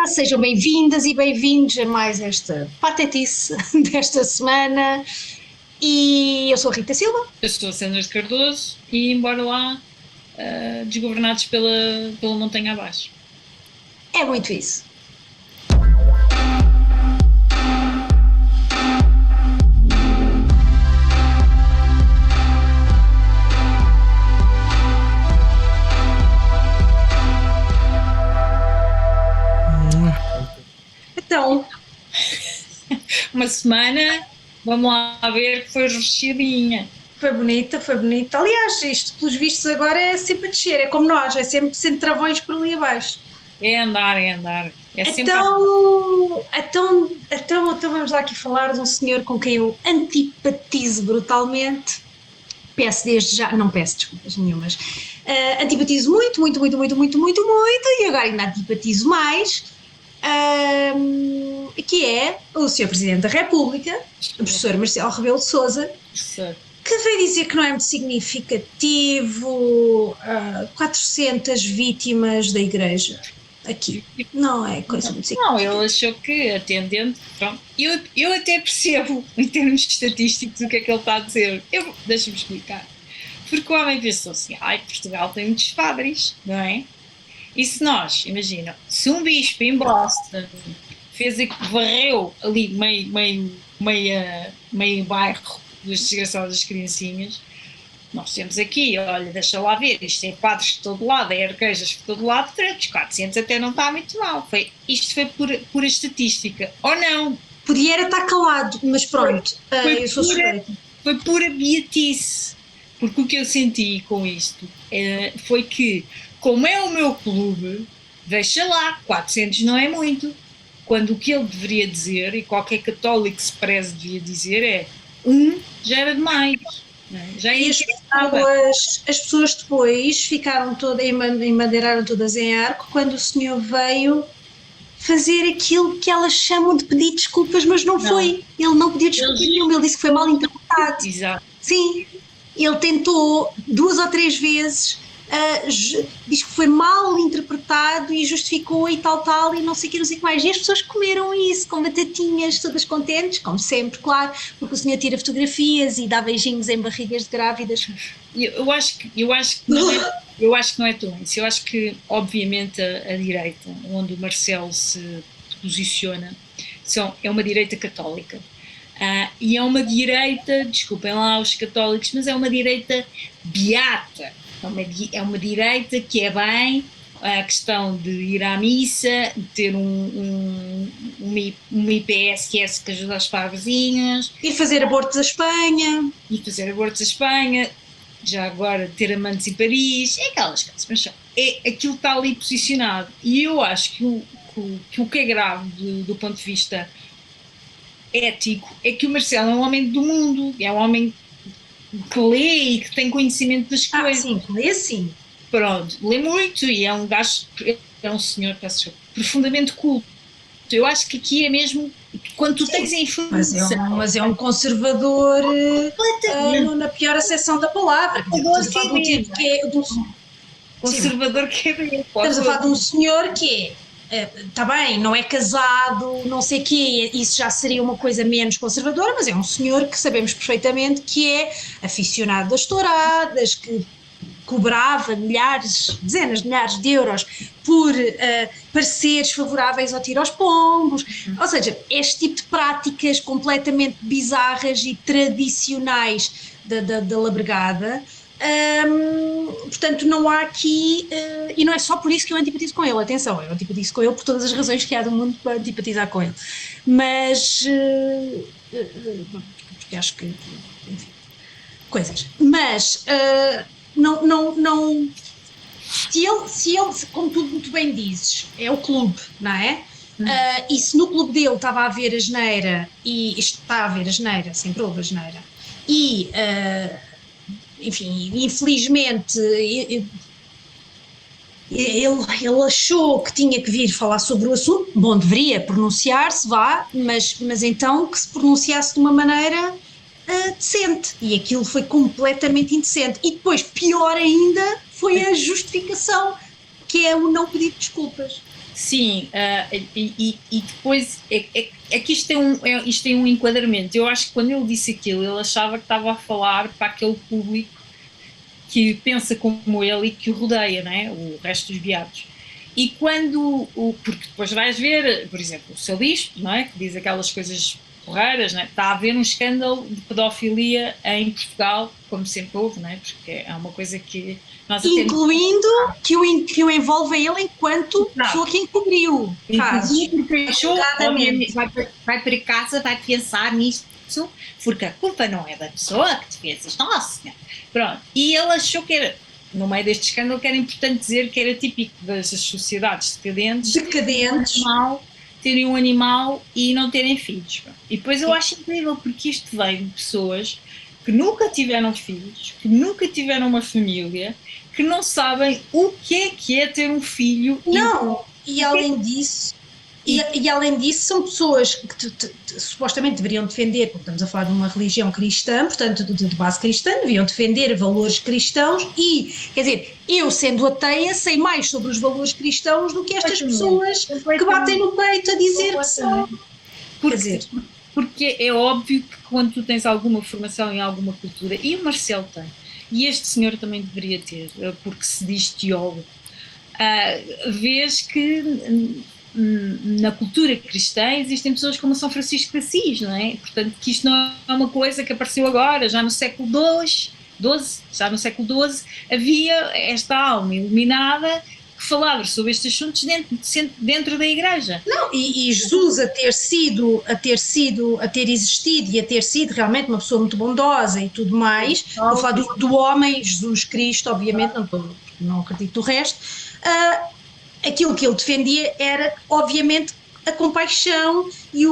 sejam bem-vindas e bem-vindos a mais esta patetice desta semana. E eu sou a Rita Silva. Eu sou a Sandra de Cardoso e embora lá desgovernados pela montanha abaixo. É muito isso. Então, uma semana, vamos lá ver que foi recheadinha. Foi bonita, foi bonita. Aliás, isto pelos vistos agora é sempre a descer, é como nós, é sempre sem travões por ali abaixo. É andar. É sempre Então vamos lá aqui falar de um senhor com quem eu antipatizo brutalmente. Peço desde já, não peço desculpas nenhumas. Antipatizo muito, e agora ainda antipatizo mais. Que é o Sr. Presidente da República, o professor Marcelo Rebelo de Sousa, que veio dizer que não é muito significativo 400 vítimas da Igreja aqui. Não é coisa muito significativa. Não, ele achou que atendendo, pronto, eu até percebo em termos estatísticos o que é que ele está a dizer. Deixa-me explicar. Porque o homem pensou assim, Portugal tem muitos padres, não é? E se nós, imagina, se um bispo em Boston varreu ali meio bairro das desgraçadas criancinhas, nós temos aqui, olha, deixa lá ver, isto é padres de todo lado, é arquejas de todo lado, 400 até não está muito mal. Isto foi pura estatística, ou não? Podia estar calado, mas pronto, eu sou suspeita. Foi pura beatice, porque o que eu senti com isto foi que, como é o meu clube, deixa lá, 400 não é muito, quando o que ele deveria dizer, e qualquer católico que se preze devia dizer, é já era demais. Já e as pessoas depois ficaram todas, emadeiraram todas em arco quando o senhor veio fazer aquilo que elas chamam de pedir desculpas, mas não foi. Ele não pediu desculpa nenhuma, ele disse que foi mal interpretado. Exato. Sim, ele tentou 2 ou 3 vezes, diz que foi mal interpretado e justificou e tal, e não sei o que mais. E as pessoas comeram isso com batatinhas, todas contentes, como sempre, claro, porque o senhor tira fotografias e dá beijinhos em barrigas de grávidas. Eu acho que não é tão isso. Eu acho que, obviamente, a direita, onde o Marcelo se posiciona, é uma direita católica. E é uma direita, desculpem lá os católicos, mas é uma direita beata. É uma direita que é bem a questão de ir à missa, de ter um IPSS que ajuda as pobrezinhas. E fazer abortos à Espanha. Já agora ter amantes em Paris, é aquelas coisas, mas aquilo está ali posicionado. E eu acho que o que é grave do ponto de vista ético é que o Marcelo é um homem do mundo, é um homem que lê e que tem conhecimento das coisas. Sim, lê sim. Pronto, lê muito e é um gajo, é um senhor, profundamente culto. Eu acho que aqui é mesmo, quando tu tens a influência... Mas é um conservador na pior acessão da palavra. Conservador que é... Estamos a falar de um senhor que está bem, não é casado, não sei o quê, isso já seria uma coisa menos conservadora, mas é um senhor que sabemos perfeitamente que é aficionado das touradas, que cobrava dezenas de milhares de euros por pareceres favoráveis ao tiro aos pombos, ou seja, este tipo de práticas completamente bizarras e tradicionais da labregada. Portanto, não há aqui, e não é só por isso que eu antipatizo com ele, atenção, eu antipatizo com ele por todas as razões que há do mundo para antipatizar com ele, mas porque acho que, enfim, coisas, mas não se ele, como tu muito bem dizes, é o clube, não é? E se no clube dele estava a haver asneira, e está a haver asneira, sempre houve asneira, e enfim, infelizmente ele achou que tinha que vir falar sobre o assunto. Bom, deveria pronunciar-se, mas então que se pronunciasse de uma maneira decente, e aquilo foi completamente indecente. E depois, pior ainda, foi a justificação, que é o não pedir desculpas. Sim, e depois é que isto tem um enquadramento. Eu acho que quando ele disse aquilo, ele achava que estava a falar para aquele público que pensa como ele e que o rodeia, não é? O resto dos beatos. E porque depois vais ver, por exemplo, o seu bispo, não é? Que diz aquelas coisas porreiras, não é? Está a haver um escândalo de pedofilia em Portugal, como sempre houve, não é? Porque é uma coisa que nós incluindo que o envolve a ele enquanto pessoa que encobriu casos. Porque achou, vai para casa, vai pensar nisto, porque a culpa não é da pessoa que te fez isto, nossa senhora. Pronto, e ele achou que era, no meio deste escândalo, que era importante dizer que era típico das sociedades decadentes terem um animal e não terem filhos. E depois eu acho incrível, porque isto vem de pessoas que nunca tiveram filhos, que nunca tiveram uma família, que não sabem o que é ter um filho. Não, e além disso, são pessoas que supostamente deveriam defender, porque estamos a falar de uma religião cristã, portanto de base cristã, deveriam defender valores cristãos e, quer dizer, eu sendo ateia sei mais sobre os valores cristãos do que estas pessoas que batem no peito a dizer que são. Porque é óbvio que quando tu tens alguma formação em alguma cultura, e o Marcelo tem, e este senhor também deveria ter, porque se diz teólogo, vês que na cultura cristã existem pessoas como São Francisco de Assis, não é? Portanto, que isto não é uma coisa que apareceu agora, já no século XII havia esta alma iluminada que falava sobre estes assuntos dentro da igreja. Não, e Jesus a ter existido e a ter sido realmente uma pessoa muito bondosa e tudo mais, estou a falar do homem Jesus Cristo, obviamente, não acredito o resto, aquilo que ele defendia era, obviamente, a compaixão e a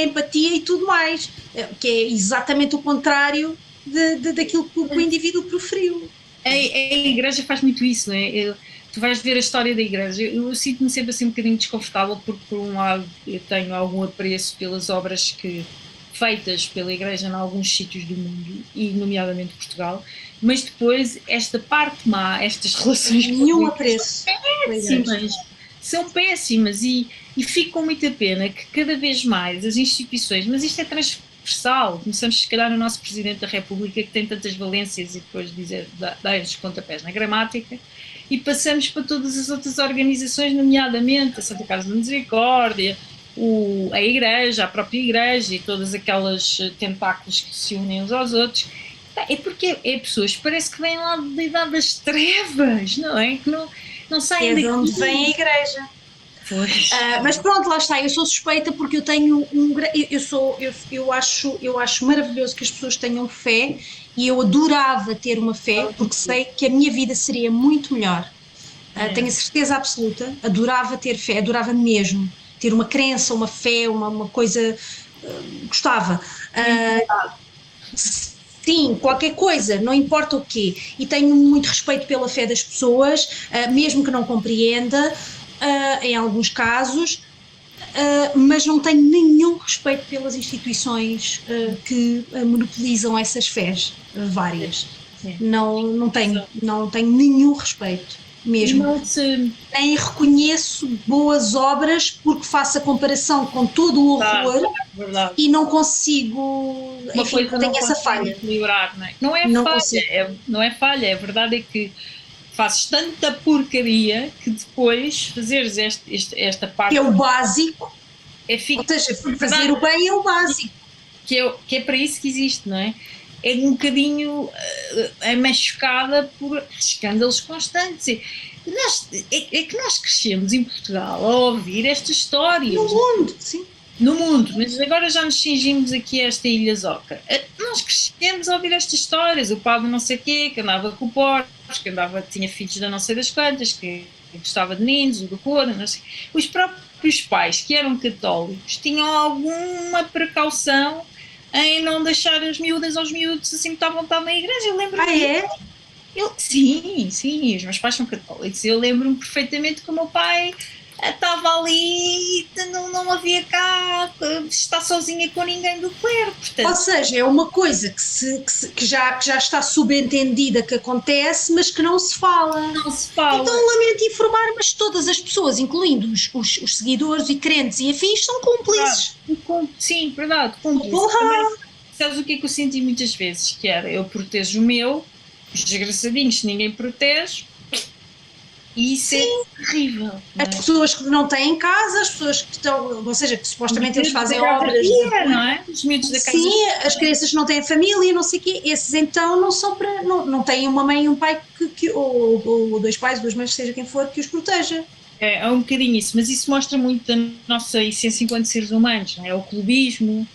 empatia e tudo mais, que é exatamente o contrário daquilo que o indivíduo preferiu. A igreja faz muito isso, não é? Tu vais ver a história da igreja, eu sinto-me sempre assim um bocadinho desconfortável, porque por um lado eu tenho algum apreço pelas obras feitas pela igreja em alguns sítios do mundo, e nomeadamente Portugal, mas depois esta parte má, estas relações nenhum apreço, são péssimas e fico com muita pena que cada vez mais as instituições, mas isto é transversal, começamos se calhar no nosso Presidente da República, que tem tantas valências, e depois dar-lhes pontapés na gramática, e passamos para todas as outras organizações, nomeadamente a Santa Casa da Misericórdia, a Igreja, a própria Igreja e todas aquelas tentáculos que se unem uns aos outros. É porque pessoas, parece que vêm lá da idade das trevas, não é? Que não saem daqui. É de onde vem a Igreja. Mas pronto, lá está, eu sou suspeita porque eu tenho eu acho maravilhoso que as pessoas tenham fé, e eu adorava ter uma fé, porque sei que a minha vida seria muito melhor. Tenho a certeza absoluta, adorava ter fé, adorava mesmo ter uma crença, uma fé, uma coisa, gostava. Sim, qualquer coisa, não importa o quê, e tenho muito respeito pela fé das pessoas, mesmo que não compreenda, em alguns casos, mas não tenho nenhum respeito pelas instituições que monopolizam essas fés, várias. Não tenho nenhum respeito. Mesmo. Nem reconheço boas obras porque faço a comparação com todo o horror e não consigo, enfim, tenho essa falha. Não é falha, a verdade é que fazes tanta porcaria que depois fazeres esta parte... É o básico, ou seja, fazer o bem é o básico. Que é para isso que existe, não é? É um bocadinho machucada por escândalos constantes. É que nós crescemos em Portugal a ouvir estas histórias. No mundo, sim. No mundo, mas agora já nos cingimos aqui a esta Ilha Zoca. Nós crescemos a ouvir estas histórias. O padre não sei o quê, que andava com o porcos, que tinha filhos da não sei das quantas, que gostava de meninos, o do coro, não sei. Os próprios pais, que eram católicos, tinham alguma precaução em não deixar as miúdas aos miúdos assim muito à vontade na igreja. Eu lembro-me. Sim, os meus pais são católicos. Eu lembro-me perfeitamente que o meu pai estava ali, não havia cá, está sozinha com ninguém do clero, portanto. Ou seja, é uma coisa que já está subentendida que acontece, mas que não se fala. Não se fala. Então lamento informar, mas todas as pessoas, incluindo os seguidores e crentes e afins, são cúmplices. Sim, verdade, cúmplices. Sabes o que é que eu senti muitas vezes? Que era, eu protejo o meu, os desgraçadinhos ninguém protege, e isso é terrível. As pessoas que não têm casa, as pessoas que estão, ou seja, que supostamente eles fazem obras. Não é? Os miúdos da casa. Sim, as crianças que não têm família, não sei o quê, esses então não são para. Não têm uma mãe e um pai ou dois pais, duas mães, seja quem for, que os proteja. É um bocadinho isso, mas isso mostra muito da nossa essência enquanto seres humanos, não é? O clubismo,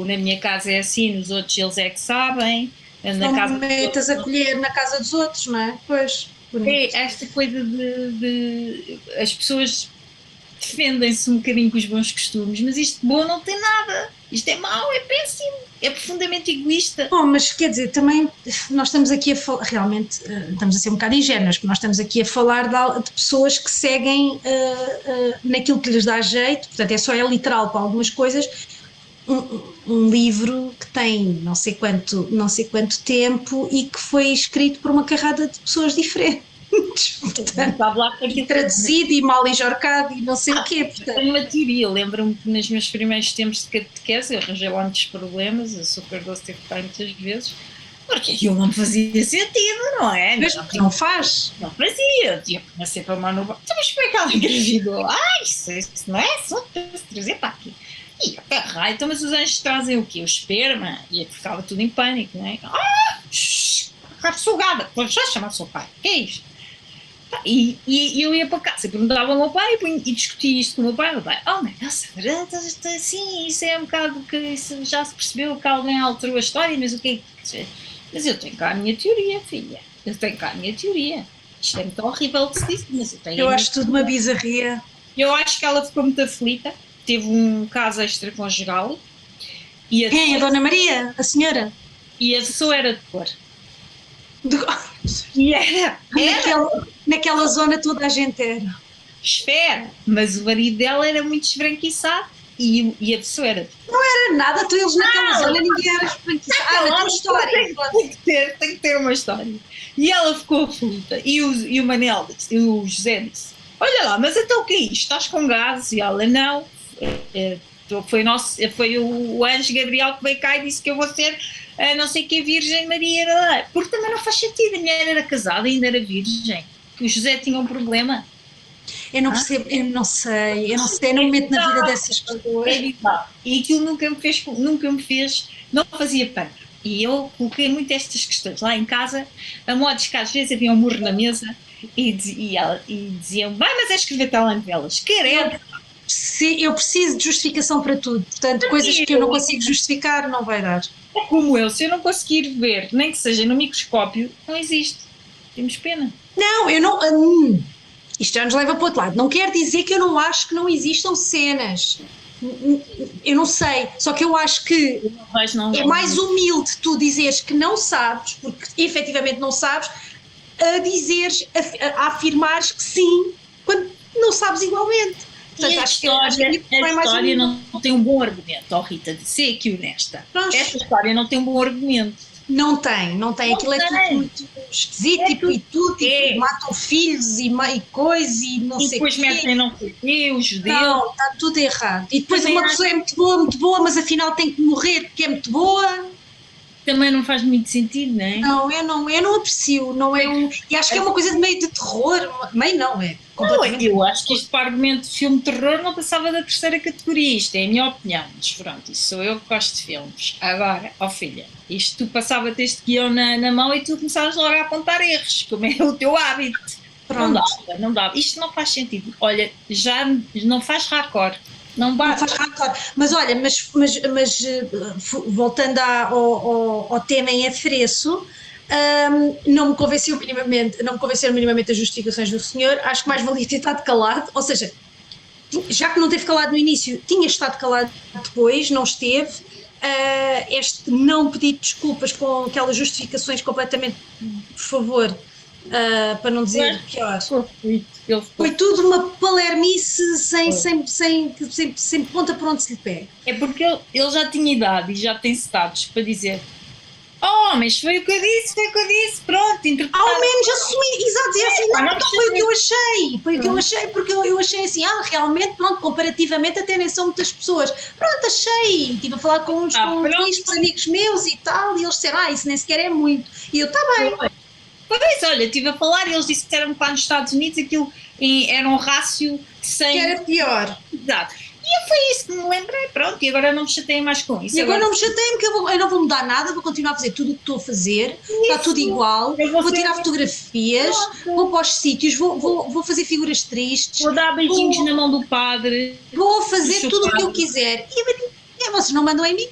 na minha casa é assim, nos outros eles é que sabem. Não metas a colher na casa dos outros, não é? Pois. É esta coisa de as pessoas defendem-se um bocadinho com os bons costumes, mas isto de bom não tem nada, isto é mau, é péssimo, é profundamente egoísta. Bom, mas quer dizer, também nós estamos aqui a falar, realmente estamos a ser um bocado ingênuos, porque nós estamos aqui a falar de pessoas que seguem naquilo que lhes dá jeito, portanto é literal para algumas coisas. Um livro que tem não sei quanto tempo e que foi escrito por uma carrada de pessoas diferentes. Portanto, traduzido e mal enjorcado e não sei o quê. Portanto. Tenho uma teoria, lembro-me que nos meus primeiros tempos de catequese eu arranjei lá muitos problemas, a super doce teve que estar muitas vezes, porque aquilo não fazia sentido, não é? Mas não faz. Não fazia, eu tinha que nascer para a mão no banco. Mas como é que ela engravidou? Isso não é só trazer para aqui. E até raio, então, mas os anjos trazem o quê? O esperma? E ficava tudo em pânico, não é? Sugada, depois já chamar o seu pai, que é isto? E eu ia para casa e perguntava ao meu pai e discutia isto com o meu pai. Oh, nossa, assim, isso é um bocado que isso já se percebeu que alguém alterou a história, mas o que é que. Mas eu tenho cá a minha teoria, filha. Eu tenho cá a minha teoria. Isto é muito horrível de se dizer, mas eu tenho. Eu acho tudo uma bizarria. Eu acho que ela ficou muito aflita. Teve um caso extraconjugal. Quem? A Dona Maria? A senhora? E a pessoa era de cor. E era. Naquela zona toda a gente era. Espera, mas o marido dela era muito esbranquiçado e a pessoa era de cor. Não era nada, tu eles naquela zona ninguém era esbranquiçado. Na tua história. Tem que ter uma história. E ela ficou aflita. E o Manel disse, e o José disse, olha lá, mas então o que é isto? Estás com gases? E ela, não. Foi o anjo Gabriel que veio cá e disse que eu vou ser não sei que Virgem Maria, porque também não faz sentido, a mulher era casada e ainda era virgem, que o José tinha um problema. Eu não percebo, eu não sei, não me meto na vida dessas pessoas. E aquilo nunca me fez, não fazia pano. E eu coloquei muito estas questões lá em casa, a modo que às vezes havia um murro na mesa e diziam, mas é escrever telenovelas, querendo. Eu preciso de justificação para tudo, portanto, coisas que eu não consigo justificar não vai dar. É como eu, se eu não conseguir ver, nem que seja no microscópio, não existe. Temos pena. Não, eu não. Isto já nos leva para o outro lado. Não quer dizer que eu não acho que não existam cenas. Eu não sei, só que eu acho que é mais humilde tu dizeres que não sabes, porque efetivamente não sabes, a afirmares que sim, quando não sabes igualmente. Portanto, a história não tem um bom argumento, Rita, de ser aqui honesta. Esta história não tem um bom argumento. Não tem. Aquilo é tudo muito esquisito e tudo, matam filhos e coisa e não sei o quê. E depois metem não sei o quê, os judeus. Não, está tudo errado. E depois uma pessoa é muito boa, mas afinal tem que morrer porque é muito boa. Também não faz muito sentido, não é? Não, eu não aprecio, não é e acho que é uma coisa de meio de terror, meio não é. Eu acho que este argumento de filme de terror não passava da terceira categoria, isto é a minha opinião, mas pronto, isso sou eu que gosto de filmes. Agora, filha, isto tu passava-te este guião na mão e tu começavas logo a apontar erros, como é o teu hábito. Pronto. Não dá. Isto não faz sentido. Olha, já não faz raccord. Não faz raccord. Mas olha, mas voltando ao tema em afreço, não me convenceram minimamente as justificações do senhor. Acho que mais valia ter estado calado, ou seja, já que não teve calado no início, tinha estado calado depois, não esteve. Este não pedir desculpas com aquelas justificações completamente, por favor, para não dizer pior. Foi tudo uma palermice maluquice sem ponta para onde se lhe pega. É porque ele já tinha idade e já tem status para dizer: oh, mas foi o que eu disse, pronto, interpretar. Ao menos assumir, exato, dizer assim, não, não então foi o que eu achei, porque eu achei assim, realmente, pronto, comparativamente até nem são muitas pessoas, pronto, achei, estive a falar com uns amigos meus e tal, e eles disseram, isso nem sequer é muito, e eu, está bem. Pois, olha, estive a falar e eles disseram que lá nos Estados Unidos aquilo era um rácio de 100. Que era pior. Exato. E foi isso que me lembrei, pronto, e agora não me chateiem mais com isso. E agora não me chateiem, porque eu não vou mudar nada, vou continuar a fazer tudo o que estou a fazer, está tudo igual, vou tirar fotografias, vou para os sítios, vou fazer figuras tristes. Vou dar beijinhos na mão do padre. Vou fazer tudo o que eu quiser. E vocês não mandam em mim?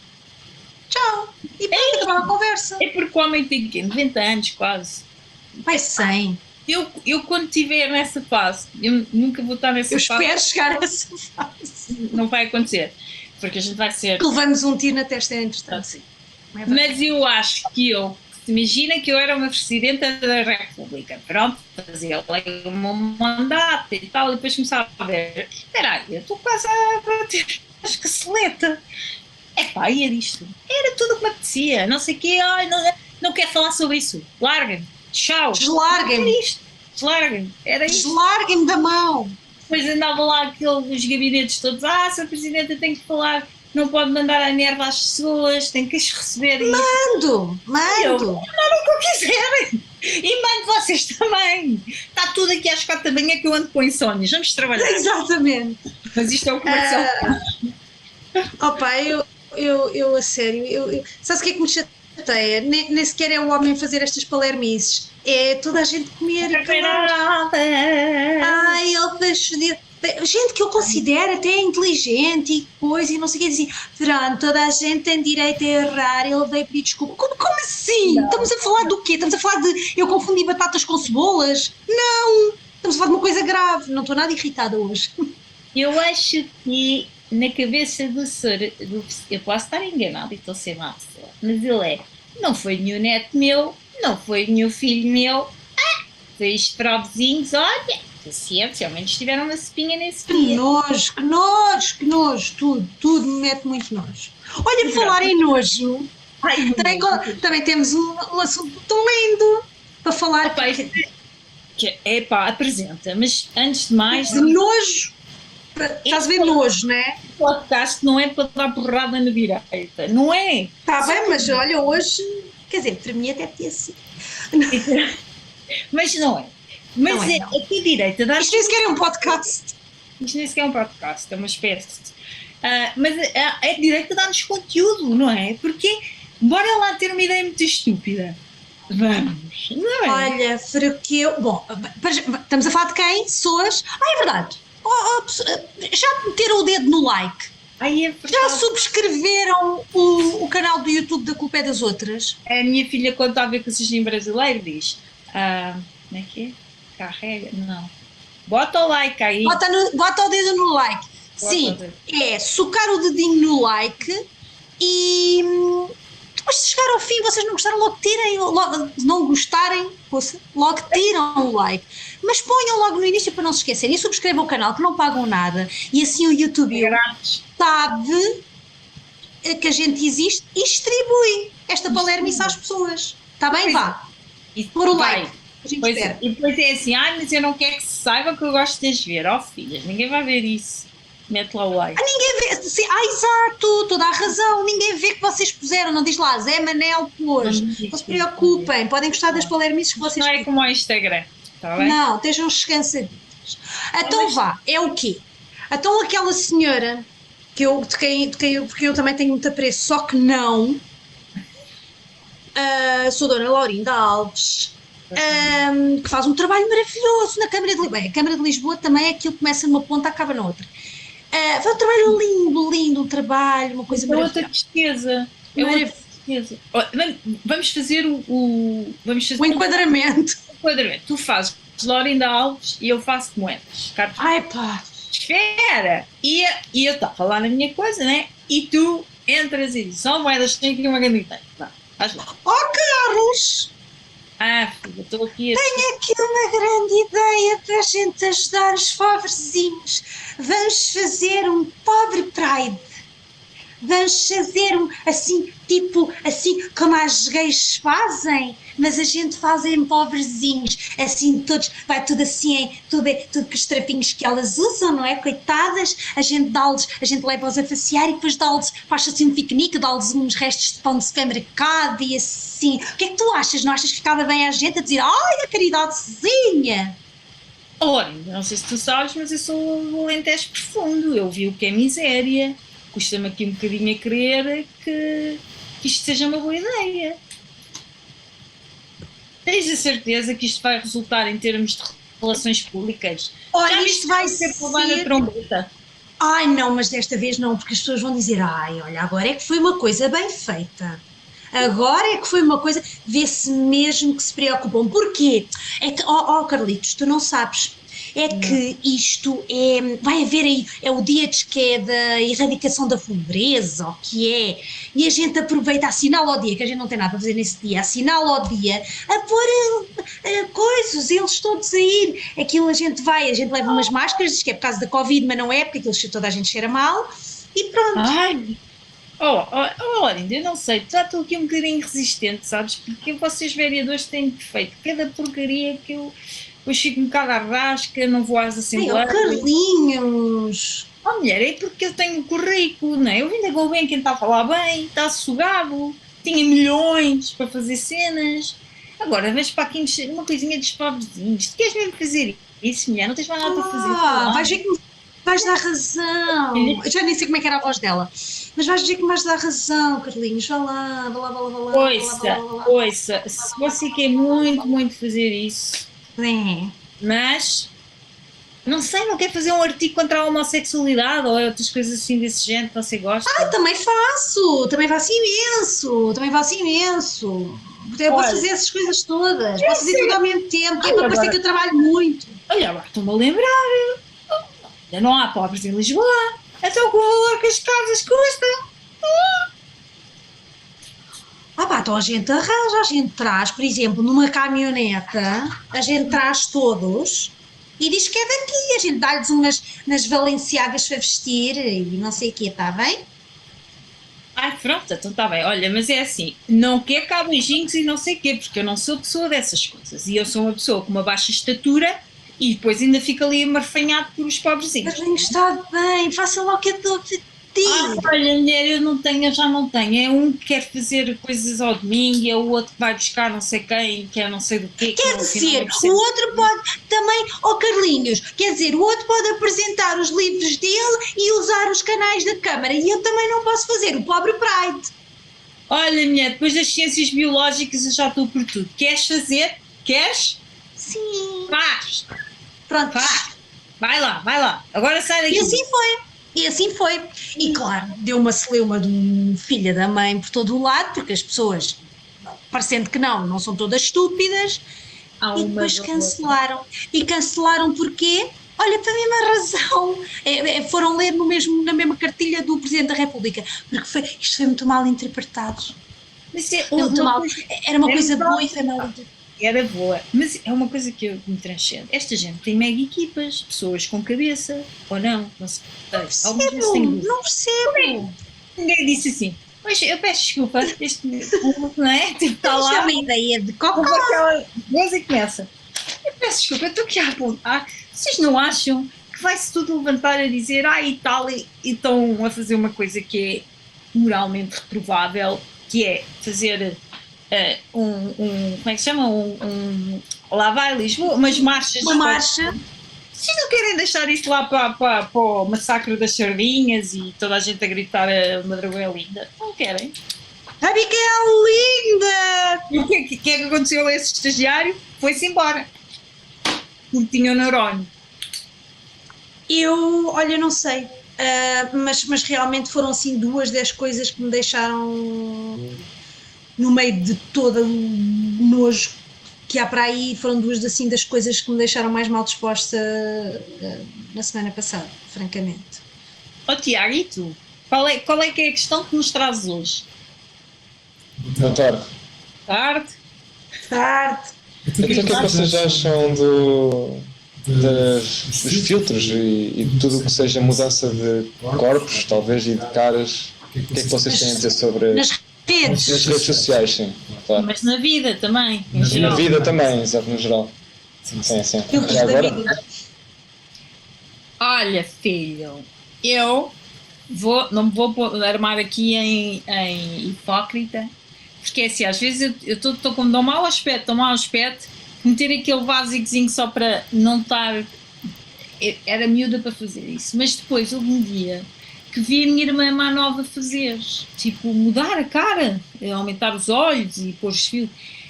Tchau. E pronto, acabava a conversa. É porque o homem tem 90 anos quase. Vai 100. Eu quando estiver nessa fase, eu nunca vou estar nessa fase. Eu espero chegar a essa fase. Não vai acontecer, porque a gente vai ser... Levamos um tiro na testa entretanto, sim. Mas eu acho que imagina que eu era uma Presidenta da República, pronto, fazia o meu mandato e tal, e depois começava a ver, espera aí, eu estou quase a ter a escaceleta. Epá, e era isto. Era tudo o que me apetecia, não sei o quê, não quero falar sobre isso, larga-me. Tchau. Deslarguem-me. Era isto. Deslarguem-me da mão. Depois andava lá os gabinetes todos. Sr. Presidente, tem que falar, não pode mandar a nerva às pessoas, tem que as receber. Mando. Mandam o que eu quiserem. E mando vocês também. Está tudo aqui às 4 da manhã que eu ando com insónias. Vamos trabalhar. Exatamente. Mas isto é o comercial. Opa, eu a sério, sabes o que é que me chateia? Nem sequer é o homem fazer estas palermices, é toda a gente comer e calar. Ai, ele fez gente que eu considero até inteligente e coisa e não sei o que, assim, pronto, toda a gente tem direito a errar, ele veio pedir desculpa. Como assim? Não. Estamos a falar do quê? Estamos a falar de eu confundi batatas com cebolas? Não! Estamos a falar de uma coisa grave, não estou nada irritada hoje. Eu acho que na cabeça do senhor, eu posso estar enganado e estou a ser má pessoa, mas ele não foi nenhum neto meu, não foi nenhum filho meu, foi os probezinhos, olha, paciente, ao menos tiveram uma cepinha nesse dia. Que nojo, tudo me mete muito nojo. Olha, por falar em nojo, também temos um assunto tão lindo para falar. Apresenta, mas antes de mais... De nojo. Estás a ver nojo, não é? O podcast não é para dar porrada na direita, não é? Está bem, mas olha, hoje, quer dizer, para mim até podia ser. Mas não é. Mas não é a tua direita... Isto nem sequer é um podcast. Isto nem sequer é um podcast, é uma espécie. Mas a direita dá-nos conteúdo, não é? Porque, bora lá ter uma ideia muito estúpida. Vamos, não é? Olha, Fraqueu... Bom, estamos a falar de quem? Pessoas... é verdade. Já meteram o dedo no like? Já subscreveram o canal do YouTube da Culpa é das Outras? A minha filha, quando está a ver coisas em brasileiro, diz: como é que é? Carrega? Não. Bota o like aí. Bota o dedo no like. Sim, é socar o dedinho no like e depois de chegar ao fim, vocês não gostaram, logo tirem, logo, não gostarem, logo tiram o like. Mas ponham logo no início para não se esquecerem e subscrevam o canal, que não pagam nada. E assim o YouTube sabe que a gente existe e distribui esta palermice às pessoas. Está bem? Vá. Pôr o like. A gente espera. E depois é assim, mas eu não quero que se saiba que eu gosto de as ver. Filhas, ninguém vai ver isso. Mete lá o like. Ninguém vê. Exato, toda a razão. Ninguém vê que vocês puseram. Não diz lá, Zé Manel pôs. Não se preocupem. Podem gostar das palermices que vocês... Não é como o Instagram. Tá bem? Não, estejam descansadinhos. Então vá, é o quê? Então aquela senhora, porque eu também tenho muito apreço, só que não, sou Dona Laurinda Alves, que faz um trabalho maravilhoso na Câmara de Lisboa. A Câmara de Lisboa também é aquilo que começa numa ponta e acaba na outra. Faz um trabalho lindo, um trabalho, uma coisa maravilhosa. Outra tristeza. Vamos fazer o enquadramento. Tu fazes Laurinda Alves e eu faço moedas. Ai pá! Espera! E eu estava lá na minha coisa, né? E tu entras e dizes: são moedas, tem aqui uma grande ideia. Vais lá. Carlos! filha, estou aqui a... Tenho aqui uma grande ideia para a gente ajudar os pobrezinhos. Vamos fazer um pobre Pride. Vamos fazer um, assim, tipo, assim como as gays fazem, mas a gente faz em pobrezinhos, assim, todos, vai tudo assim, tudo com os trapinhos que elas usam, não é? Coitadas, a gente dá-lhes, a gente leva-os a passear e depois dá-lhes, faz assim um piquenique, dá-lhes uns restos de pão de supermercado e assim. O que é que tu achas? Não achas que ficava bem a gente a dizer, ai, a caridadezinha? Olha, não sei se tu sabes, mas eu sou do Alentejo profundo, eu vi o que é miséria. Custa-me aqui um bocadinho a crer que isto seja uma boa ideia. Tens a certeza que isto vai resultar em termos de relações públicas? Olha, Já isto viste vai ser na ser. trombeta? Ai, não, mas desta vez não, porque as pessoas vão dizer: ai, olha, agora é que foi uma coisa bem feita. Agora é que foi uma coisa, vê-se mesmo que se preocupam. Porquê? É que, Carlitos, tu não sabes. É Não. que isto é, vai haver aí, é o dia que é da erradicação da pobreza, o que é, e a gente aproveita, assinala ao dia, que a gente não tem nada a fazer nesse dia, assinala ao dia, a pôr coisas, eles todos a ir, aquilo a gente vai, a gente leva umas máscaras, diz que é por causa da Covid, mas não é, porque aquilo toda a gente cheira mal, e pronto. Ai, Linda, eu não sei, já estou aqui um bocadinho resistente, sabes? Porque vocês vereadores têm feito cada porcaria que eu depois fico um bocado à rasca, não vou às Ai, ó assembleias. Carlinhos! Oh, mulher, é porque eu tenho currículo, não é? Eu ainda vou bem quem está a falar bem, está sossegado, tinha milhões para fazer cenas. Agora, vens para aqui mexer uma coisinha dos pobrezinhos. Tu queres mesmo fazer isso, mulher? Não tens mais nada para fazer. Vais ver que me vais dar razão. Eu já nem sei como é que era a voz dela, mas vais ver que me vais dar razão, Carlinhos. Vá lá, vá lá, vá lá, vá lá, vá lá, vá lá, Ouça, vá lá. ouça, se você quer muito, muito fazer isso, É. mas não sei, não quer fazer um artigo contra a homossexualidade ou outras coisas assim desse género que você gosta? Também faço imenso, também faço imenso. Eu posso Olha, fazer essas coisas todas, eu posso fazer tudo sei. ao mesmo tempo, que é Olha, para parecer agora, que eu trabalho muito. olha, agora estou-me a lembrar. Ainda não há pobres em Lisboa. Então, com o valor que as casas custam. Então a gente arranja, a gente traz, por exemplo, numa caminhoneta, a gente traz todos e diz que é daqui, a gente dá-lhes umas valenciagas para vestir e não sei o quê, está bem? Ai, pronto, então está bem. Olha, mas é assim, não quer cá beijinhos e não sei o quê, porque eu não sou pessoa dessas coisas. E eu sou uma pessoa com uma baixa estatura e depois ainda fico ali amarfanhado por os pobrezinhos. Carlinhos, está bem, faça lá o que eu estou a pedir. Olha, mulher, eu não tenho, eu já não tenho. É um que quer fazer coisas ao domingo, e é o outro que vai buscar não sei quem, que é não sei do quê, que Quer no final dizer, não o percebo. outro pode também, Carlinhos, quer dizer, o outro pode apresentar os livros dele e usar os canais da Câmara e eu também não posso fazer, o pobre Pride. Olha, mulher, depois das ciências biológicas eu já estou por tudo. Queres fazer? Queres? Sim. Faz! Pronto. Faz! Vai lá, vai lá. Agora sai E daqui. assim foi. E assim foi. E claro, deu uma celeuma de um filha da mãe por todo o lado, porque as pessoas, parecendo que não são todas estúpidas, Há e uma depois cancelaram. E cancelaram porquê? Olha, pela mesma razão. Foram ler no mesmo, na mesma cartilha do Presidente da República, porque isto foi muito mal interpretado. Mas é Foi muito uma mal. coisa, Era uma é coisa boa e verdade. foi mal interpretada. Era boa, mas é uma coisa que me transcende. Esta gente tem mega equipas, pessoas com cabeça, ou não, não sei. Algumas vezes tenho dúvida. Não percebo. Ninguém disse assim, pois eu peço desculpa, este não é? Tipo, está Isto é lá, uma ideia de com cocó. aquela coisa e começa. Eu peço desculpa, eu estou aqui a apontar. Vocês não acham que vai-se tudo levantar a dizer, e tal, e estão a fazer uma coisa que é moralmente reprovável, que é fazer como é que se chama? Lá vai Lisboa, umas marchas. Uma marcha. Vocês não querem deixar isso lá para o massacre das sardinhas e toda a gente a gritar a Madragoa é linda? Não querem? A Micaela linda! E o que é que aconteceu a esse estagiário? Foi-se embora. Porque tinha o neurónio. Olha, não sei, mas realmente foram assim duas das coisas que me deixaram no meio de todo o nojo que há para aí, foram duas assim das coisas que me deixaram mais mal disposta na semana passada, francamente. Tiago, e tu? Qual é que é a questão que nos trazes hoje? Boa tarde. Tarde? Tarde. Então o que é que vocês acham dos filtros e tudo o que seja mudança de corpos, talvez, e de caras? O que é que vocês têm a dizer sobre Nas redes. nas redes sociais? Sim, claro. Mas na vida também, em Na geral. vida também, exato, no geral. Sim. Filtros Já da agora? vida. Olha, filho, eu não me vou armar aqui em hipócrita, porque assim, às vezes eu estou com um mau aspecto, meter aquele básicozinho só para não estar. Era miúda para fazer isso, mas depois houve um dia que vi a minha irmã mais nova fazer, tipo, mudar a cara, aumentar os olhos e pôr os fios.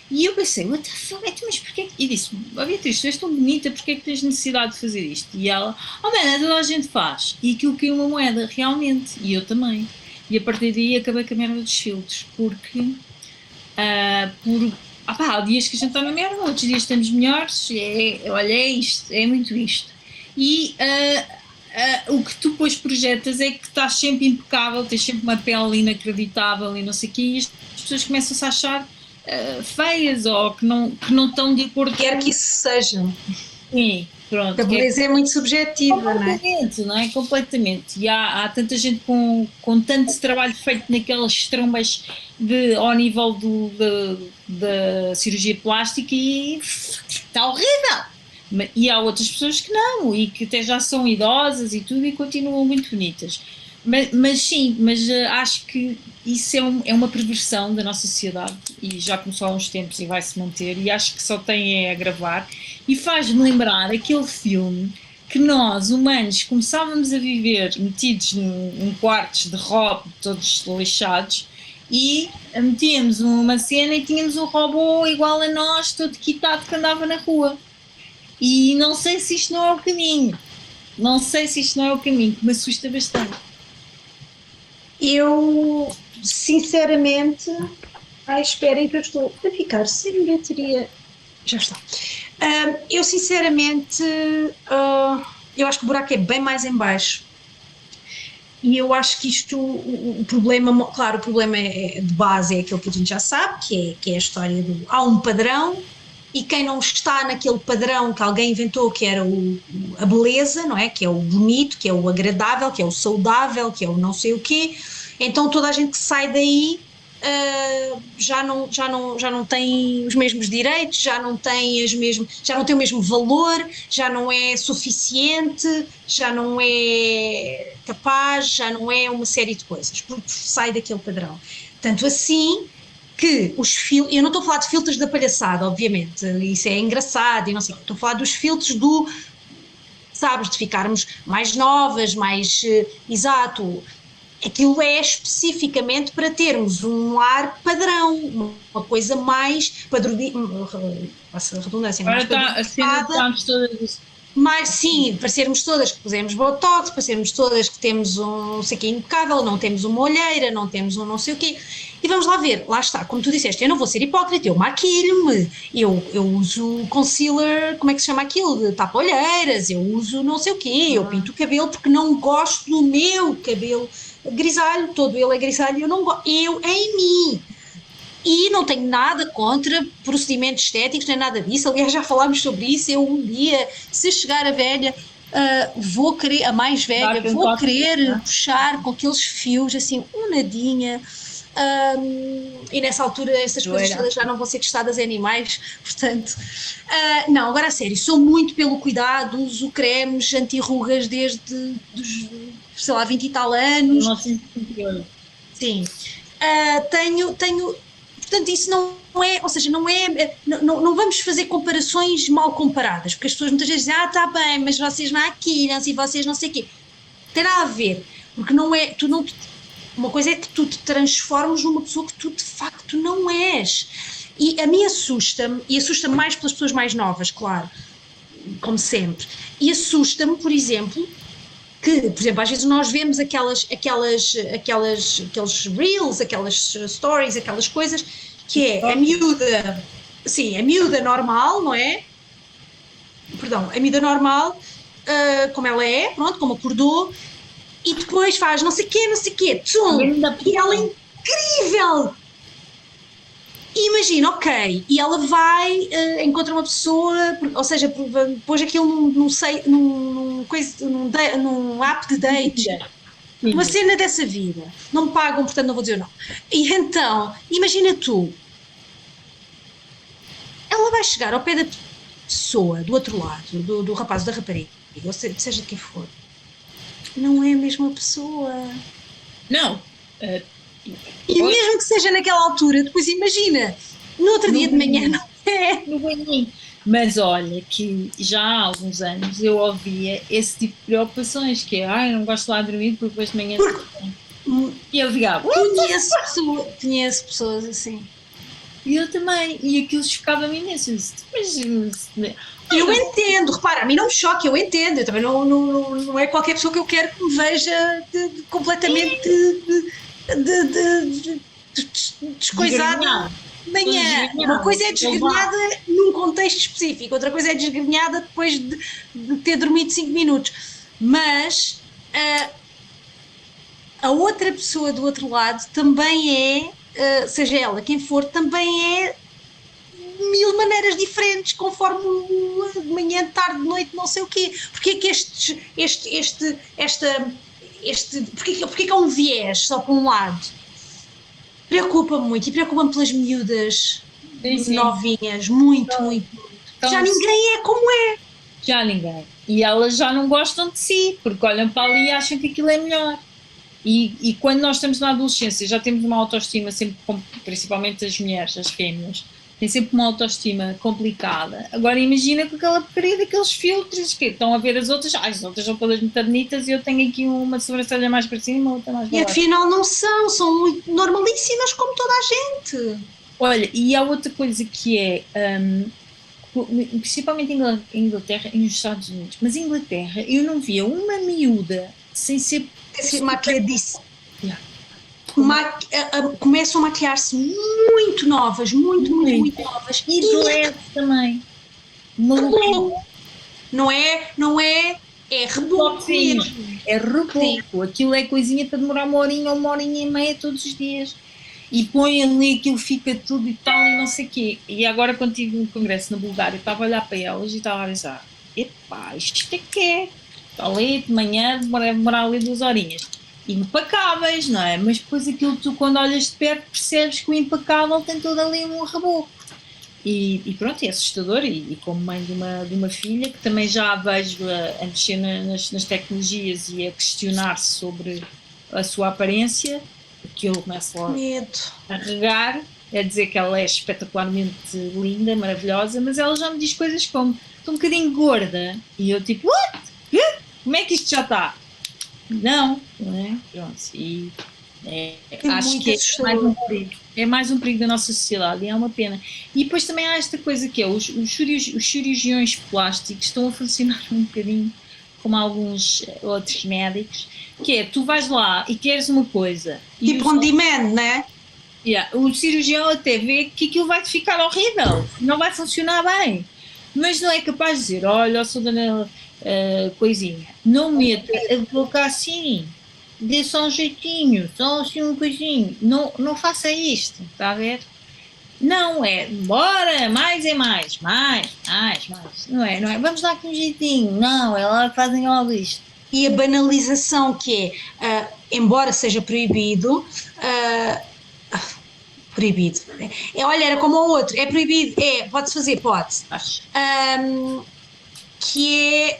E eu pensei, what the fuck, mas porquê? E disse, Beatriz, tu és tão bonita, porquê é que tens necessidade de fazer isto? E ela, man, toda a gente faz. E aquilo caiu uma moeda, realmente, e eu também. E a partir daí acabei com a merda dos filtros, porque há dias que a gente está na merda, outros dias estamos melhores, olha, é isto, é muito isto. E o que tu depois projetas é que estás sempre impecável, tens sempre uma pele inacreditável e não sei o quê, e as pessoas começam-se a achar feias ou que não estão de acordo. Quer que isso seja. Sim, pronto. A beleza é muito subjetiva, completamente, não é? Completamente. E há tanta gente com tanto trabalho feito naquelas trombas ao nível da cirurgia plástica e está horrível. E há outras pessoas que não, e que até já são idosas e tudo e continuam muito bonitas. Mas sim, acho que isso é uma perversão da nossa sociedade e já começou há uns tempos e vai se manter, e acho que só tem a agravar, e faz-me lembrar aquele filme que nós, humanos, começávamos a viver metidos num quartos de roupa, todos lixados, e metíamos uma cena e tínhamos um robô igual a nós, todo quitado, que andava na rua. E não sei se isto não é o caminho, que me assusta bastante. Eu, sinceramente, esperem que eu estou a ficar sem bateria. Já está. Eu, sinceramente, eu acho que o buraco é bem mais em baixo. E eu acho que isto, o problema, claro, o problema de base é aquilo que a gente já sabe, que é a história há um padrão, e quem não está naquele padrão que alguém inventou, que era a beleza, não é? Que é o bonito, que é o agradável, que é o saudável, que é o não sei o quê, então toda a gente que sai daí já não tem os mesmos direitos, já não tem o mesmo valor, já não é suficiente, já não é capaz, já não é uma série de coisas, porque sai daquele padrão. Tanto assim que os filtros, eu não estou a falar de filtros da palhaçada, obviamente, isso é engraçado e não sei, estou a falar dos filtros sabes, de ficarmos mais novas, mais, exato, aquilo é especificamente para termos um ar padrão, uma coisa mais passa a redundância, mais padronizada, mas sim, parecermos todas que pusemos botox, parecermos todas que temos um não sei o quê impecável, não temos uma olheira, não temos um não sei o quê, e vamos lá ver, lá está, como tu disseste, eu não vou ser hipócrita, eu maquilho-me, eu uso concealer, como é que se chama aquilo, de tapa-olheiras, eu uso não sei o quê, eu pinto o cabelo porque não gosto do meu cabelo grisalho, todo ele é grisalho, eu não gosto, eu em mim. E não tenho nada contra procedimentos estéticos, nem nada disso. Aliás, já falámos sobre isso. Eu um dia, se chegar a velha, vou querer, a mais velha, vou querer puxar com aqueles fios, assim, nadinha. E nessa altura essas coisas todas já não vão ser testadas em animais, portanto, não, agora a sério, sou muito pelo cuidado, uso cremes anti-rugas desde sei lá, 20 e tal anos. Sim. Tenho, portanto, isso não é, ou seja, não vamos fazer comparações mal comparadas, porque as pessoas muitas vezes dizem, está bem, mas vocês não maquilham, e vocês não sei o quê. Tem nada a ver, porque não é, uma coisa é que tu te transformas numa pessoa que tu de facto não és. E a mim assusta-me, e assusta-me mais pelas pessoas mais novas, claro, como sempre, e assusta-me, por exemplo, às vezes nós vemos aqueles reels, aquelas stories, aquelas coisas, que é a miúda, sim, a miúda normal, não é? Perdão, a miúda normal, como ela é, pronto, como acordou, e depois faz não sei o quê, tchum, e ela é incrível! E imagina, ok, e ela vai, encontra uma pessoa, ou seja, pôs aquilo num app de dates, uma cena dessa vida. Não me pagam, portanto não vou dizer não. E então, imagina tu, ela vai chegar ao pé da pessoa, do outro lado, do rapaz ou da rapariga, ou seja de quem for, não é a mesma pessoa. Não. E mesmo que seja naquela altura, depois imagina, no outro dia de manhã não é. Mas olha que já há alguns anos eu ouvia esse tipo de preocupações, que é, não gosto de lá dormir porque depois de manhã... E eu ficava... Conheço pessoas assim. E eu também, e aquilo chocava-me imenso. Eu entendo, repara, a mim não me choca, eu entendo, eu também não é qualquer pessoa que eu quero que me veja completamente descoisada de manhã. Uma coisa é desgrenhada num contexto específico, outra coisa é desgrenhada depois de ter dormido 5 minutos. Mas a outra pessoa do outro lado também é, seja ela quem for, também é mil maneiras diferentes, conforme de manhã, de tarde, de noite, não sei o quê. Porquê que porquê que há um viés só para um lado? Preocupa-me muito, e preocupa-me pelas miúdas novinhas, muito. Então, já ninguém é como é. Já ninguém. E elas já não gostam de si, porque olham para ali e acham que aquilo é melhor. E quando nós estamos na adolescência, já temos uma autoestima sempre, principalmente as mulheres, as fêmeas, têm sempre uma autoestima complicada. Agora imagina com aquela porcaria daqueles filtros que estão a ver as outras são todas muito bonitas e eu tenho aqui uma sobrancelha mais para cima, outra mais para baixo. E afinal não são muito normalíssimas como toda a gente. Olha, e há outra coisa que é, principalmente em Inglaterra e nos Estados Unidos, mas em Inglaterra eu não via uma miúda sem ser maquilhadice. Começam a maquilhar-se muito novas, muito novas. E doente também. Não é reboco mesmo. É reboco. Aquilo é coisinha para demorar uma horinha ou uma horinha e meia todos os dias. E põe ali, aquilo fica tudo e tal e não sei o quê. E agora quando tive um congresso na Bulgária, estava a olhar para elas e estava a pensar, epá, isto é que é. Está ali de manhã, demorar ali 2 horinhas. Impecáveis, não é? Mas depois aquilo tu quando olhas de perto percebes que o impecável tem todo ali um reboco. E pronto, é assustador. E como mãe de uma filha, que também já a vejo a mexer nas tecnologias e a questionar-se sobre a sua aparência, que eu começo logo a regar, a dizer que ela é espetacularmente linda, maravilhosa, mas ela já me diz coisas como, estou um bocadinho gorda. E eu tipo, what? Como é que isto já está? Não é? Pronto, e acho que é mais um perigo da nossa sociedade e é uma pena. E depois também há esta coisa que é, os cirurgiões plásticos estão a funcionar um bocadinho como alguns outros médicos, que é, tu vais lá e queres uma coisa. Tipo on demand, não é? O cirurgião até vê que aquilo vai-te ficar horrível, não vai funcionar bem, mas não é capaz de dizer, olha, sou dona... coisinha, não meta a boca assim, dê só um jeitinho, só assim um coisinho, não faça isto, está a ver? Não é, bora, mais é mais, não é, vamos dar aqui um jeitinho, não, elas fazem logo isto. E a banalização que é, embora seja proibido, proibido, olha, era como o outro, é proibido, pode-se fazer, pode. Que é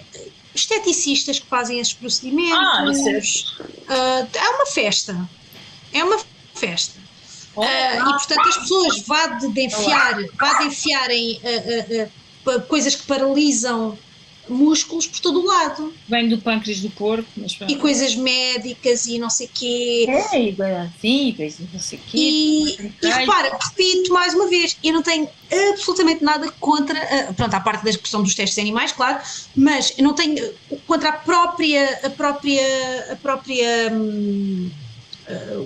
esteticistas que fazem esses procedimentos. É uma festa. E portanto as pessoas vá de enfiarem coisas que paralisam músculos por todo o lado. Vem do pâncreas do porco. E coisas médicas e não sei o quê. Assim, não sei o quê. E repara, repito mais uma vez, eu não tenho absolutamente nada contra, pronto, à parte da questão dos testes animais, claro, mas eu não tenho contra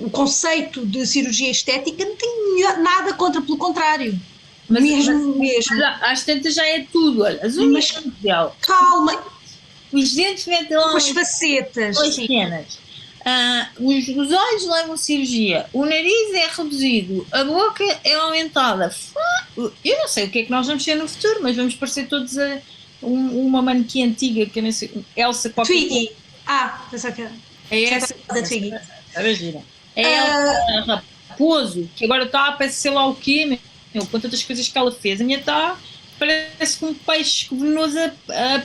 o conceito de cirurgia estética, não tenho nada contra, pelo contrário. Mas às tantas já é tudo, olha, as unhas calma, os dentes metem lá as facetas, as cenas, Os olhos levam cirurgia, o nariz é reduzido, a boca é aumentada. Eu não sei o que é que nós vamos ser no futuro, mas vamos parecer todos uma manequim antiga que eu nem sei. Elsa qualquer Twiggy. Pensava que era. É essa da Twiggy. Era gira. É Elsa Raposo, que agora está a parecer lá o quê, meu, com tantas coisas que ela fez. A minha está, parece que um peixe venenoso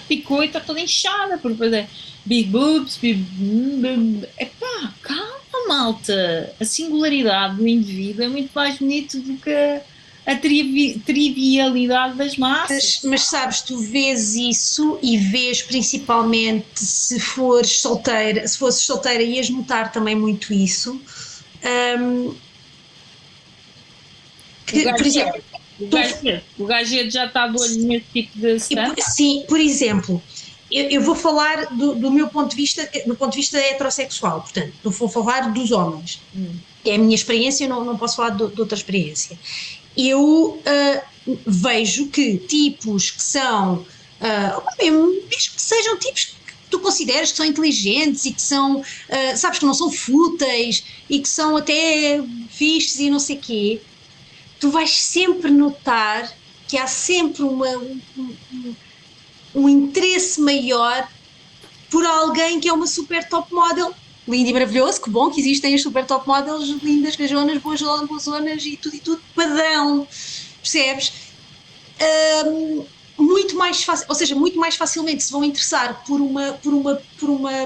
picou e está toda inchada, porque big boobs, epá, calma, malta. A singularidade do indivíduo é muito mais bonito do que a trivialidade das massas. Mas sabes, tu vês isso e vês principalmente se fosses solteira ias notar também muito isso. Por exemplo, o gajeiro já está de olho nesse tipo de stand? Sim, por exemplo, eu vou falar do meu ponto de vista, do ponto de vista heterossexual, portanto, não vou falar dos homens. É a minha experiência, não posso falar de outra experiência. Eu vejo que tipos que são, mesmo que sejam tipos que tu consideras que são inteligentes e que são, sabes, que não são fúteis e que são até fixes e não sei quê, tu vais sempre notar que há sempre um interesse maior por alguém que é uma super top model, lindo e maravilhoso, que bom que existem as super top models, lindas, gajonas, boas zonas e tudo padrão, percebes? Muito mais fácil, ou seja, muito mais facilmente se vão interessar por uma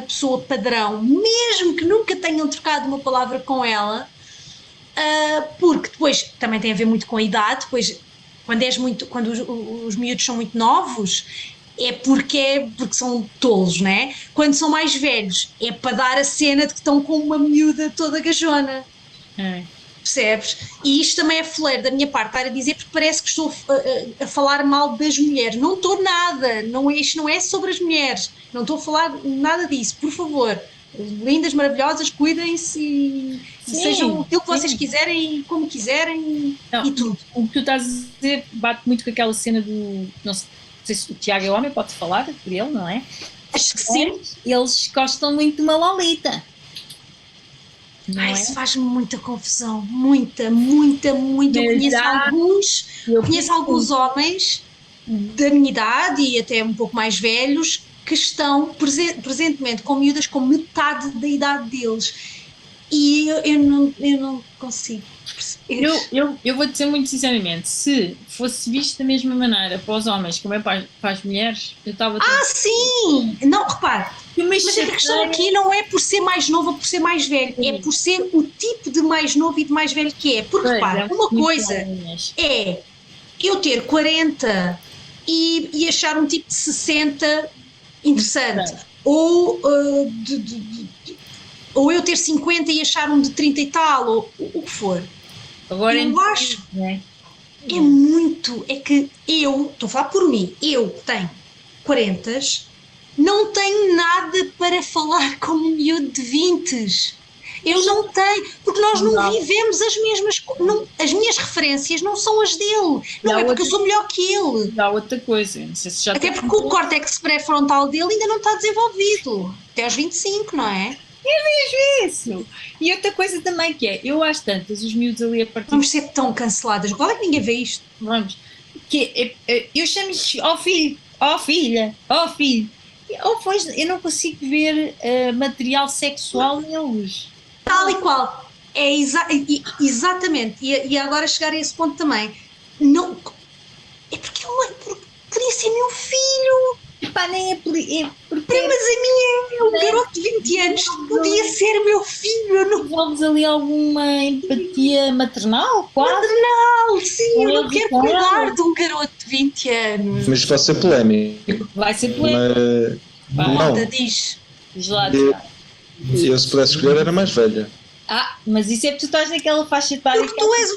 pessoa padrão, mesmo que nunca tenham trocado uma palavra com ela, porque depois também tem a ver muito com a idade. Depois, quando os miúdos são muito novos, é porque são tolos, né? Quando são mais velhos, é para dar a cena de que estão com uma miúda toda gajona. Percebes? E isto também é fuleiro da minha parte estar a dizer, porque parece que estou a falar mal das mulheres. Não estou nada, isto não é sobre as mulheres, não estou a falar nada disso, por favor. Lindas, maravilhosas, cuidem-se e sejam aquilo que vocês quiserem, como quiserem, e tudo. O que tu estás a dizer bate muito com aquela cena do, não sei se o Tiago é homem, pode falar por ele, não é? Acho que sim. Eles gostam muito de uma Lolita. Isso faz-me muita confusão, muita. Eu conheço alguns homens da minha idade e até um pouco mais velhos que estão presentemente com miúdas com metade da idade deles, e eu não consigo perceber. Eu vou dizer muito sinceramente, se fosse visto da mesma maneira para os homens como é para as mulheres, eu estava... sim! Não, repare, mas a questão aqui não é por ser mais novo ou por ser mais velho, é por ser o tipo de mais novo e de mais velho que é, porque repare, uma coisa é eu ter 40 e achar um tipo de 60 interessante, ou eu ter 50 e achar um de 30 e tal, ou o que for. Agora eu acho é que eu, estou a falar por mim, eu tenho 40, não tenho nada para falar com um miúdo de 20. Eu não tenho, porque nós não vivemos as mesmas coisas, as minhas referências não são as dele, não é porque eu sou melhor que ele. Há outra coisa, não sei se já até porque o córtex pré-frontal dele ainda não está desenvolvido, até aos 25, não é? É mesmo isso! E outra coisa também que é, eu às tantas, os miúdos ali a partir... Vamos ser tão canceladas, qual é que ninguém vê isto? Vamos, que eu chamo-lhes filho, filha, filho, eu não consigo ver material sexual neles. Tal e qual, exatamente, e agora chegar a esse ponto também, não, é porque podia ser meu filho. Pá, nem é porque... Mas a minha é um garoto de 20 anos, podia ser meu filho. Eu não... Vamos ali alguma empatia maternal, quase? Maternal, sim, eu não quero cuidar de um garoto de 20 anos. Mas vai ser polémico. Vai ser polémico. Não. Diz lá. Eu, se pudesse escolher, era mais velha. Mas isso é porque tu estás naquela faixa etária que tu és...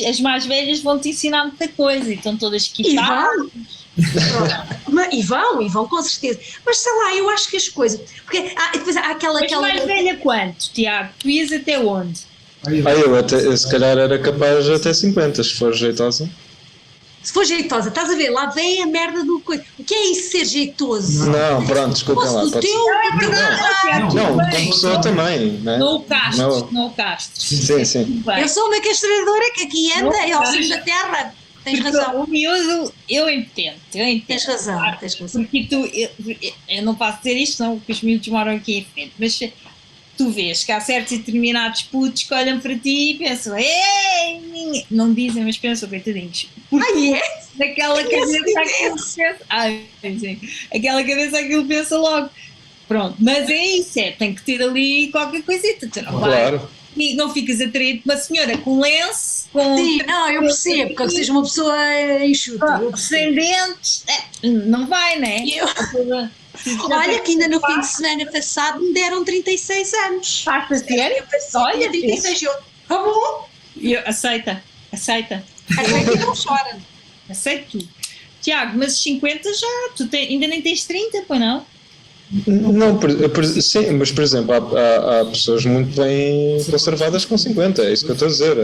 as mais velhas vão te ensinar muita coisa e estão todas quitadas. E vão com certeza, mas sei lá, eu acho que as coisas, porque depois há aquela... mais velha quanto, Tiago? Tu ias até onde? Eu se calhar era capaz até 50, se for jeitosa. Se for jeitosa, estás a ver, lá vem a merda do coisa. O que é isso ser jeitoso? Não, pronto, desculpem lá. Do Pode teu, ser. do teu Não, como pessoa também, né? Não o castres, Não. não o castres. Sim, sim. Bem, Eu sou uma castradora que aqui anda Não, é ao fim da terra. Tens porque razão, o miúdo, eu entendo. tens razão. Porque eu não posso dizer isto, não, porque os miúdos moram aqui em frente, mas tu vês que há certos e determinados putos que olham para ti e pensam, ei, não dizem, mas pensam, coitadinhos. Ai, é? Daquela cabeça aquilo pensa. Sim. Aquela cabeça aquilo pensa logo. Pronto, mas é isso, tem que ter ali qualquer coisita. Tu não Claro. vai, e não ficas atraído por uma senhora com lenço, com Sim, não, eu percebo, porque seja uma pessoa enxuta. Eu percebo. sem dentes, não vai, né? Eu- Olha que ainda no fim de semana passado me deram 36 anos. Faz a sério? Olha, 36 eu. Tá bom? aceita. Até que não chora. Aceito tudo. Tiago, mas os 50 já, ainda nem tens 30, pois não? Não, sim, mas por exemplo, há pessoas muito bem conservadas com 50, é isso que eu estou a dizer.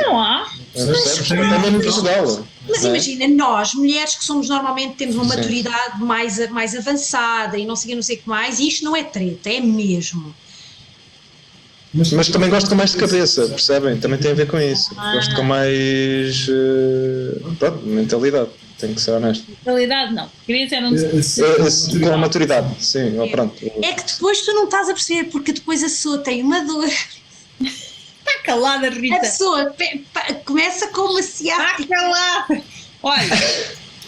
Não há. Percebes? Também no Portugal. Mas não é? imagina, nós, mulheres que somos normalmente, temos uma Sim. maturidade mais avançada e não sei o que mais, e isto não é treta, é mesmo. Mas também gosto com mais de cabeça, percebem? Também tem a ver com isso. Gosto com mais pronto, mentalidade, tenho que ser honesto. Realidade, não. Criança não Com a maturidade, sim, pronto. É que depois tu não estás a perceber, porque depois a pessoa tem uma dor. está calada, A Rita. pessoa começa com uma Está ciática. calada. Olha,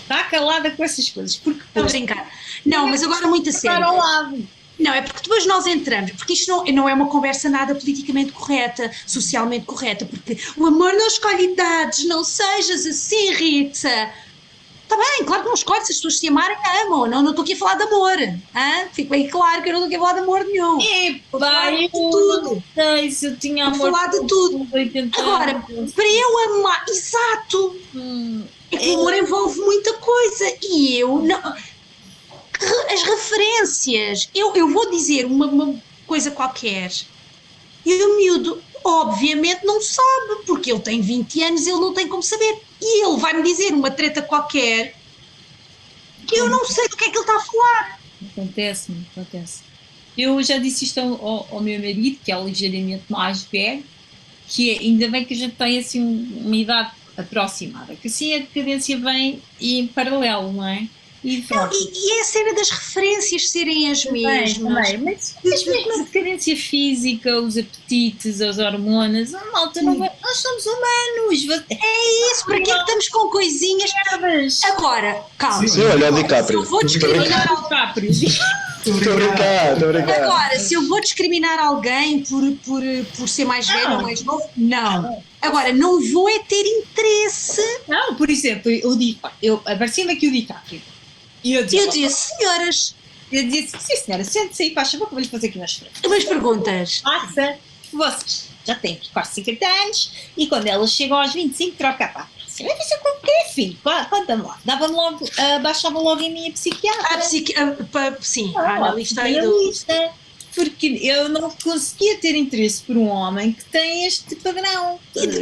está calada com essas coisas. Porque Estou a brincar. Não, mas agora muito a estar sério. ao lado. Não, é porque depois nós entramos, porque isto não é uma conversa nada politicamente correta, socialmente correta, porque o amor não escolhe idades, não sejas assim, Rita. Está bem, claro que não escolhe, se as pessoas se amarem, amam. Não estou aqui a falar de amor. Fico bem claro que eu não estou aqui a falar de amor nenhum. Vou falar Epá, de eu tudo. não sei se eu tinha Vou amor. falar de tudo. 80 Agora, anos. para eu amar, exato, é que o amor envolve muita coisa e eu não. As referências, eu vou dizer uma coisa qualquer e o miúdo obviamente não sabe, porque ele tem 20 anos, ele não tem como saber, e ele vai-me dizer uma treta qualquer que eu não sei do que é que ele está a falar. Acontece. Eu já disse isto ao meu marido, que é ligeiramente mais velho, que ainda bem que a gente tem assim uma idade aproximada, que assim a decadência vem em paralelo, não é? E Não, e é a cena das referências serem as mesmas. Também, mas mesmo a decadência física, os apetites, as hormonas, a malta não vai. Nós somos humanos. É isso, para que é que estamos com coisinhas? Agora, calma. Sim, olha o DiCaprio. Se eu vou discriminar Estou a brincar. Agora, se eu vou discriminar alguém por ser mais velho ou mais novo, não. Agora, não vou é ter interesse. Não, por exemplo, eu aparecia-me aqui o DiCaprio. E eu disse, senhoras, eu disse, sim senhora, sente-se aí, faz favor, que eu vou-lhe fazer aqui umas perguntas. umas perguntas. Passa, vocês já têm quase 50 anos e quando elas chegam aos 25 troca a pá. Você vai fazer com o quê, filho? Conta-me lá. Dava-me logo, baixava logo em minha psiquiatra. Sim, a analista aí do... analista, porque eu não conseguia ter interesse por um homem que tem este padrão.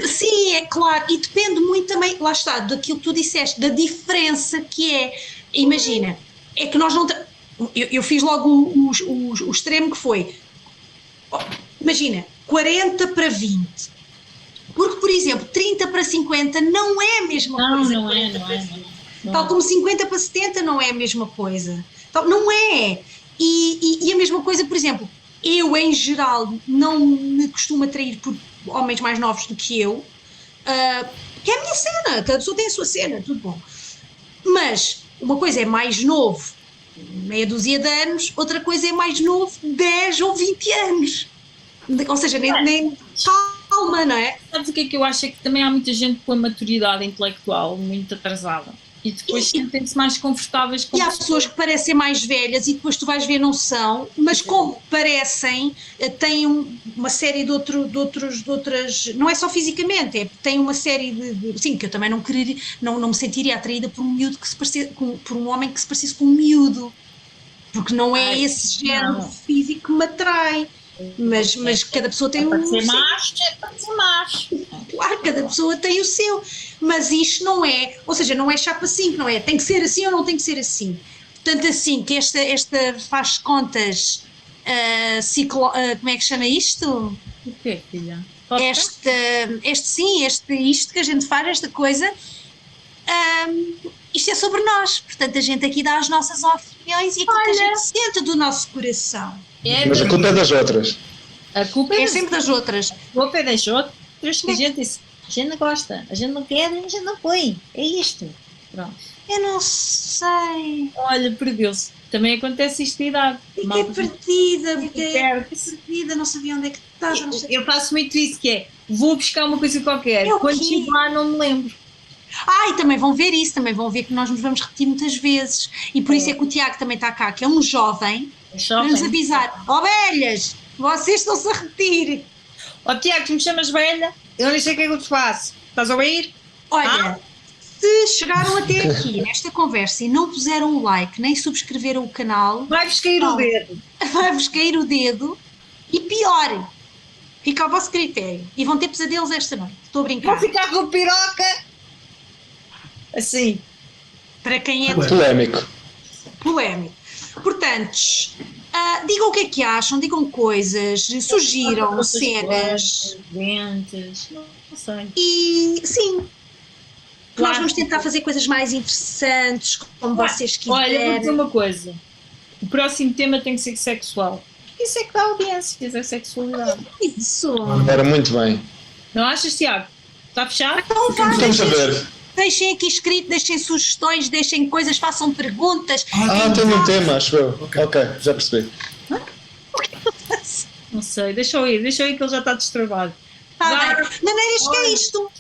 Sim, é claro, e depende muito também, lá está, daquilo que tu disseste, da diferença que é. Imagina, é que nós não... Eu fiz logo o extremo que foi, imagina, 40 para 20. Porque, por exemplo, 30 para 50 não é a mesma coisa. Não é. Tal como 50 para 70 não é a mesma coisa. Não é. E a mesma coisa, por exemplo, eu em geral não me costumo atrair por homens mais novos do que eu, que é a minha cena, cada pessoa tem a sua cena, tudo bom. Mas uma coisa é mais novo, meia dúzia de anos, outra coisa é mais novo, 10 ou 20 anos. Ou seja, nem calma, não é? Sabes o que é que eu acho? É que também há muita gente com a maturidade intelectual muito atrasada. E depois sentem-se mais confortáveis com E há pessoas que parecem mais velhas e depois tu vais ver não são, mas como parecem, têm uma série de outras, não é só fisicamente, tem uma série de sim, que eu também não me sentiria atraída por um miúdo que se parecesse, por um homem que se parecesse com um miúdo, porque não é esse género físico que me atrai. Mas cada pessoa tem Pode ser macho. Claro, cada pessoa tem o seu. mas isto não é, ou seja, não é chapa 5, não é? Tem que ser assim ou não tem que ser assim. Portanto, assim, que esta faz contas, como é que chama isto? O quê, filha? Isto que a gente faz, esta coisa, isto é sobre nós. Portanto, a gente aqui dá as nossas opiniões e aquilo que a gente sente do nosso coração. Mas a culpa é das outras. A culpa É sempre das outras. A culpa é das outras que a gente não gosta, a gente não quer, a gente não põe. É isto. Pronto. Eu não sei. Olha, perdeu-se. Também acontece isto de idade. Fiquei perdida, não sabia onde é que estava. Não sei. Eu faço muito isso, que é, vou buscar uma coisa qualquer, É o quando quê? chego lá não me lembro. E também vão ver isso, também vão ver que nós nos vamos repetir muitas vezes. E por isso é que o Tiago também está cá, que é um jovem, para nos avisar: velhas, vocês estão-se a repetir. Tiago, tu me chamas velha? Eu nem sei o que é que eu te faço. Estás a ouvir? Olha, se chegaram até aqui nesta conversa e não puseram o like, nem subscreveram o canal, Vai-vos cair o dedo. vai-vos cair o dedo e pior, fica ao vosso critério. E vão ter pesadelos esta noite. Estou a brincar. Vou ficar com piroca. Assim. Para quem é Polémico. polémico. Portanto, digam o que é que acham, digam coisas, sugiram cenas. Dentes, não sei. E sim, Claro. nós vamos tentar fazer coisas mais interessantes, como vocês Olha, vou quiserem. dizer uma coisa. O próximo tema tem que ser sexual. Isso é que dá audiências, a sexualidade. Isso. Era muito bem. Não achas, Tiago? Está fechado? Então vá, Vamos a ver. deixem aqui escrito, deixem sugestões, deixem coisas, façam perguntas. Tenho um tema, acho eu. Ok, já percebi. Não sei, deixa eu ir que ele já está destravado. Tá bem. Maneiras que é isto.